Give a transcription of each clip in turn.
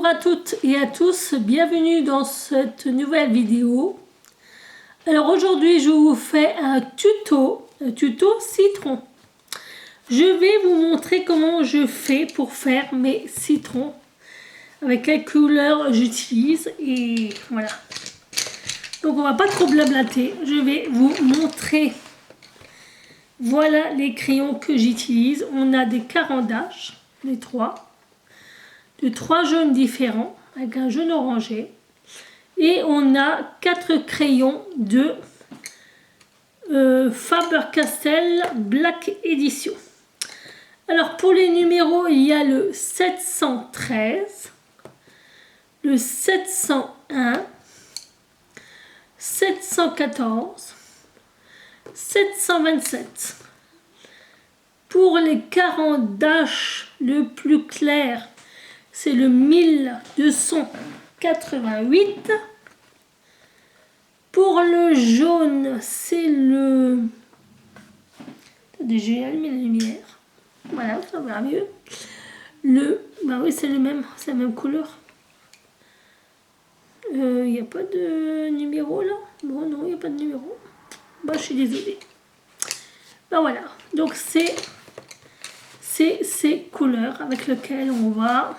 à toutes et à tous, bienvenue dans cette nouvelle vidéo. Alors aujourd'hui je vous fais un tuto citron. Je vais vous montrer comment je fais pour faire mes citrons, avec quelle couleur j'utilise et voilà. Donc on va pas trop blablater, je vais vous montrer. Voilà les crayons que j'utilise. On a des carandages, les trois. De trois jaunes différents avec un jaune orangé et on a 4 crayons de Faber-Castell Black Edition. Alors pour les numéros, il y a le 713, le 701, 714, 727. Pour les carandages le plus clair, c'est le 1288. Pour le jaune, c'est le... Attendez, j'ai allumé la lumière. Voilà, ça va mieux. Bah oui, c'est le même, c'est la même couleur. Il n'y a pas de numéro là? Bon, non, il n'y a pas de numéro. Bah, je suis désolée. Bah voilà, donc c'est ces couleurs avec lesquelles on va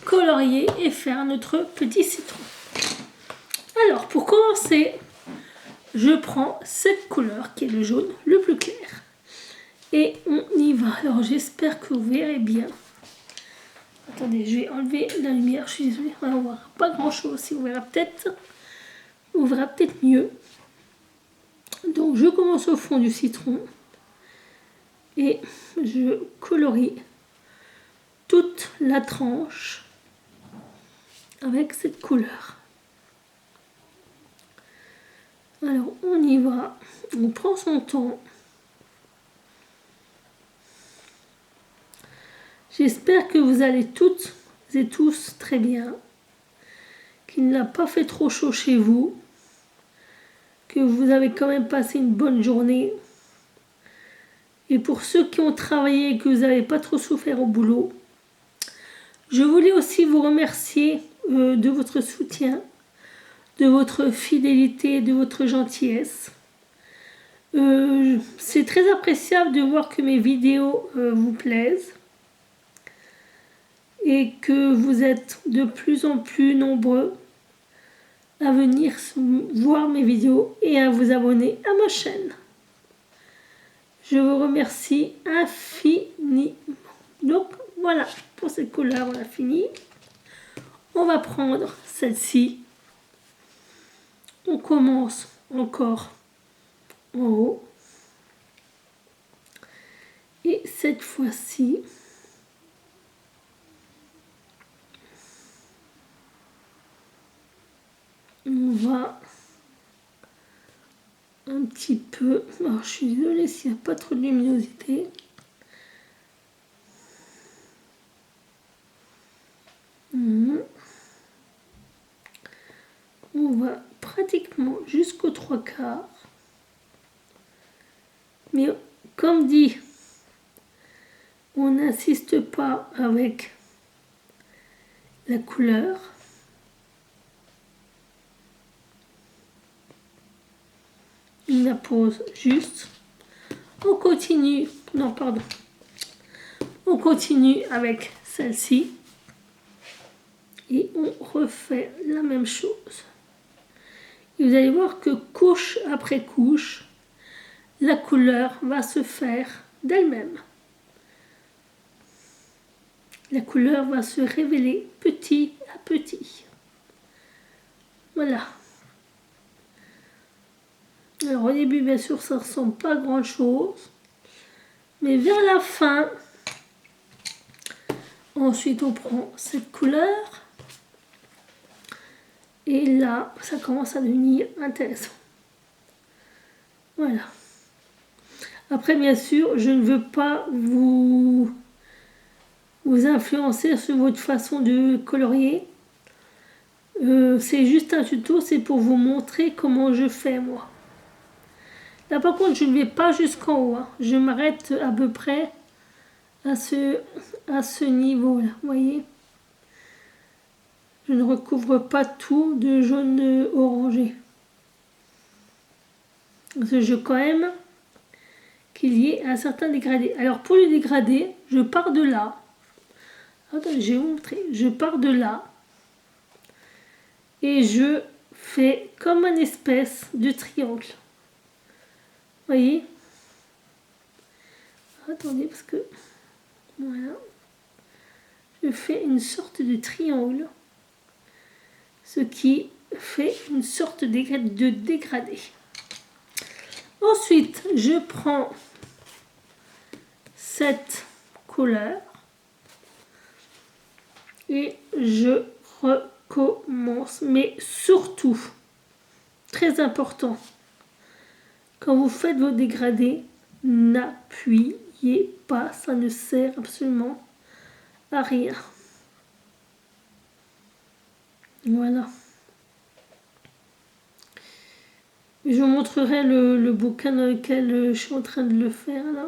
colorier et faire notre petit citron. Alors pour commencer, je prends cette couleur qui est le jaune le plus clair et on y va. Alors j'espère que vous verrez bien. Attendez, je vais enlever la lumière, je suis désolée, on voit pas grand chose. Si vous verrez peut-être mieux. Donc je commence au fond du citron et je colorie toute la tranche avec cette couleur. Alors on y va, on prend son temps. J'espère que vous allez toutes et tous très bien, qu'il n'a pas fait trop chaud chez vous, que vous avez quand même passé une bonne journée. Et pour ceux qui ont travaillé et que vous n'avez pas trop souffert au boulot, je voulais aussi vous remercier de votre soutien, de votre fidélité, de votre gentillesse. C'est très appréciable de voir que mes vidéos vous plaisent et que vous êtes de plus en plus nombreux à venir voir mes vidéos et à vous abonner à ma chaîne. Je vous remercie infiniment. Donc voilà, pour cette couleur on a fini. On va prendre celle-ci. On commence encore en haut. Et cette fois-ci, on va un petit peu... Alors, je suis désolée s'il n'y a pas trop de luminosité. On va pratiquement jusqu'aux 3/4. Mais comme dit, on n'insiste pas avec la couleur. On la pose juste. On continue. Non, pardon. On continue avec celle-ci. Et on refait la même chose. Et vous allez voir que couche après couche, la couleur va se faire d'elle-même. La couleur va se révéler petit à petit. Voilà. Alors au début, bien sûr, ça ne ressemble pas à grand chose. Mais vers la fin, ensuite on prend cette couleur. Et là, ça commence à devenir intéressant. Voilà. Après, bien sûr, je ne veux pas vous influencer sur votre façon de colorier. C'est juste un tuto, c'est pour vous montrer comment je fais moi. Là par contre, je ne vais pas jusqu'en haut. Hein. Je m'arrête à peu près à ce niveau-là, vous voyez. je ne recouvre pas tout de jaune orangé. Parce que je veux quand même qu'il y ait un certain dégradé. Alors pour le dégradé, je pars de là. Attendez, je vais vous montrer. Je pars de là. Et je fais comme une espèce de triangle. Vous voyez? Attendez, parce que... Voilà. Je fais une sorte de triangle. Ce qui fait une sorte de dégradé. Ensuite, je prends cette couleur et je recommence. Mais surtout, très important, quand vous faites vos dégradés, n'appuyez pas, ça ne sert absolument à rien. Voilà. Je vous montrerai le bouquin dans lequel je suis en train de le faire là.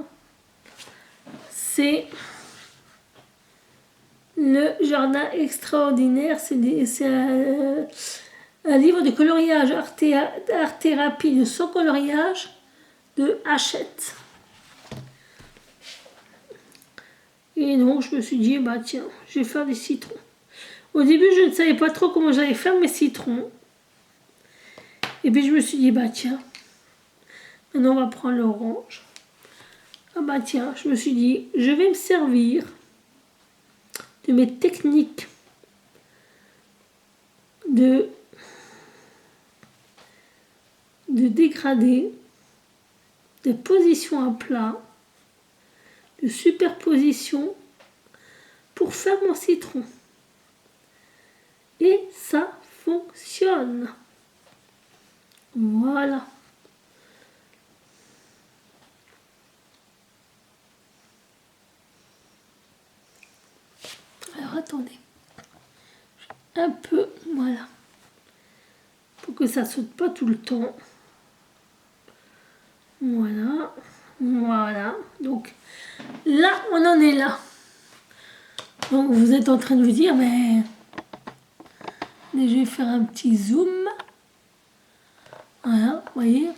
C'est Le Jardin Extraordinaire. C'est un livre de coloriage, art thérapie de son coloriage de Hachette. Et donc je me suis dit, bah tiens, je vais faire des citrons. Au début, je ne savais pas trop comment j'allais faire mes citrons. Et puis je me suis dit, bah tiens, maintenant on va prendre l'orange. Ah bah tiens, je me suis dit, je vais me servir de mes techniques de dégradé, de position à plat, de superposition pour faire mon citron. Et ça fonctionne. Voilà. Alors attendez. Un peu, voilà. Pour que ça saute pas tout le temps. Voilà. Voilà. Donc là, on en est là. Donc vous êtes en train de vous dire, mais je vais faire un petit zoom. Voilà, vous voyez.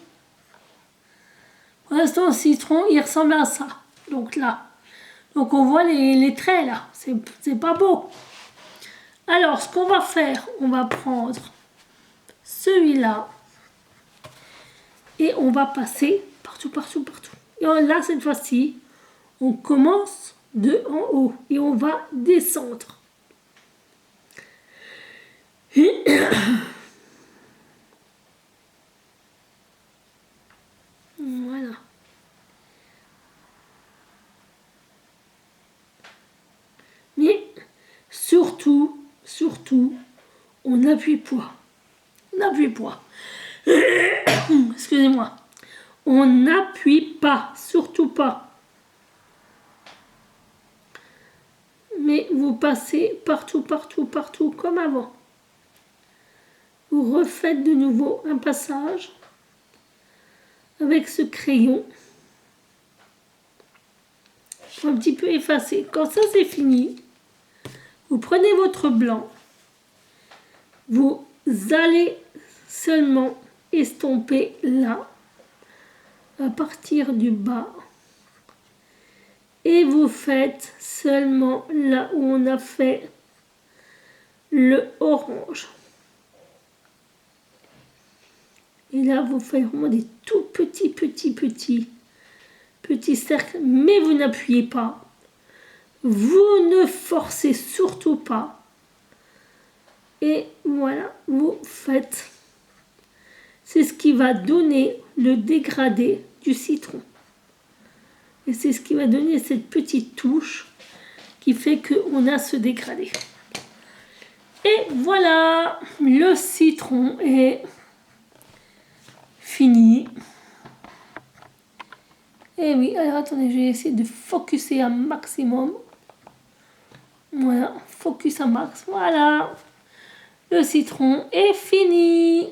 Pour l'instant, le citron, il ressemble à ça. Donc là. Donc on voit les traits là. C'est pas beau. Alors, ce qu'on va faire, on va prendre celui-là. Et on va passer partout, partout, partout. Et là, cette fois-ci, on commence de en haut. Et on va descendre. Voilà. Mais surtout, on n'appuie pas. On n'appuie pas. Excusez-moi. On n'appuie pas, surtout pas. Mais vous passez partout, partout, partout, comme avant. Vous refaites de nouveau un passage avec ce crayon. Un petit peu effacé. Quand ça c'est fini, vous prenez votre blanc. Vous allez seulement estomper là, à partir du bas. Et vous faites seulement là où on a fait le orange. Et là, vous faites vraiment des tout petits cercles, mais vous n'appuyez pas. Vous ne forcez surtout pas. Et voilà, vous faites. C'est ce qui va donner le dégradé du citron. Et c'est ce qui va donner cette petite touche qui fait qu'on a ce dégradé. Et voilà, le citron est fini. Et oui, alors attendez, je vais essayer de focuser un maximum. Voilà, focus un max. Voilà, le citron est fini.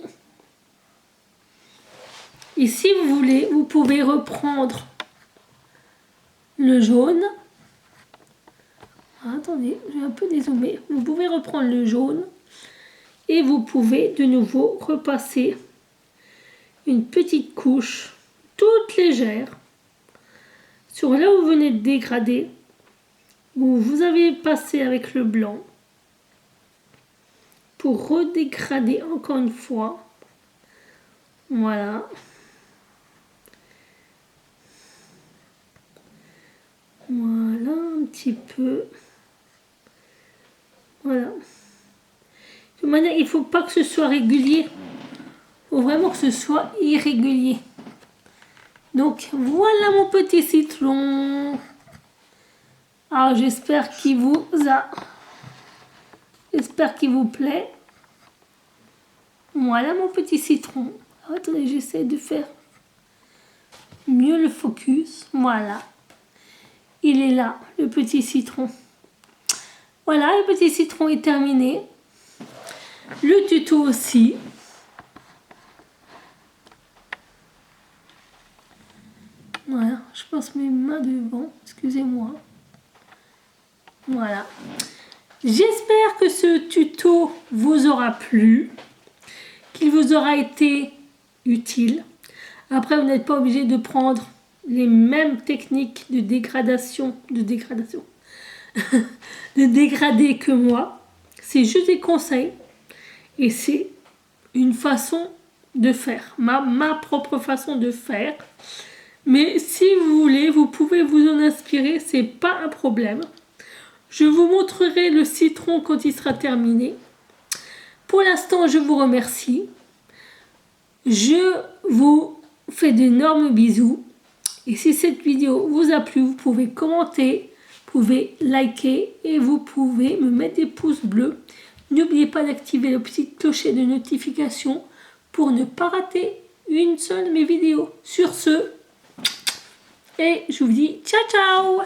Et si vous voulez, vous pouvez reprendre le jaune. Attendez, je vais un peu dézoomer. Vous pouvez reprendre le jaune Et vous pouvez de nouveau repasser une petite couche toute légère sur là où vous venez de dégrader, où vous avez passé avec le blanc, pour redégrader encore une fois. Voilà. Voilà, un petit peu. Voilà. De toute manière, il ne faut pas que ce soit régulier. Il faut vraiment que ce soit irrégulier. Donc, voilà mon petit citron. Alors, j'espère qu'il vous plaît. Voilà mon petit citron. Alors, attendez, j'essaie de faire mieux le focus. Voilà. Il est là, le petit citron. Voilà, le petit citron est terminé. Le tuto aussi. Voilà, je passe mes mains devant, excusez-moi. Voilà. J'espère que ce tuto vous aura plu, qu'il vous aura été utile. Après, vous n'êtes pas obligé de prendre les mêmes techniques de dégradation, de dégrader que moi. C'est juste des conseils et c'est une façon de faire, ma propre façon de faire. Mais si vous voulez, vous pouvez vous en inspirer, c'est pas un problème. Je vous montrerai le citron quand il sera terminé. Pour l'instant, je vous remercie. Je vous fais d'énormes bisous. Et si cette vidéo vous a plu, vous pouvez commenter, vous pouvez liker et vous pouvez me mettre des pouces bleus. N'oubliez pas d'activer le petit clocher de notification pour ne pas rater une seule de mes vidéos. Sur ce, et je vous dis ciao ciao!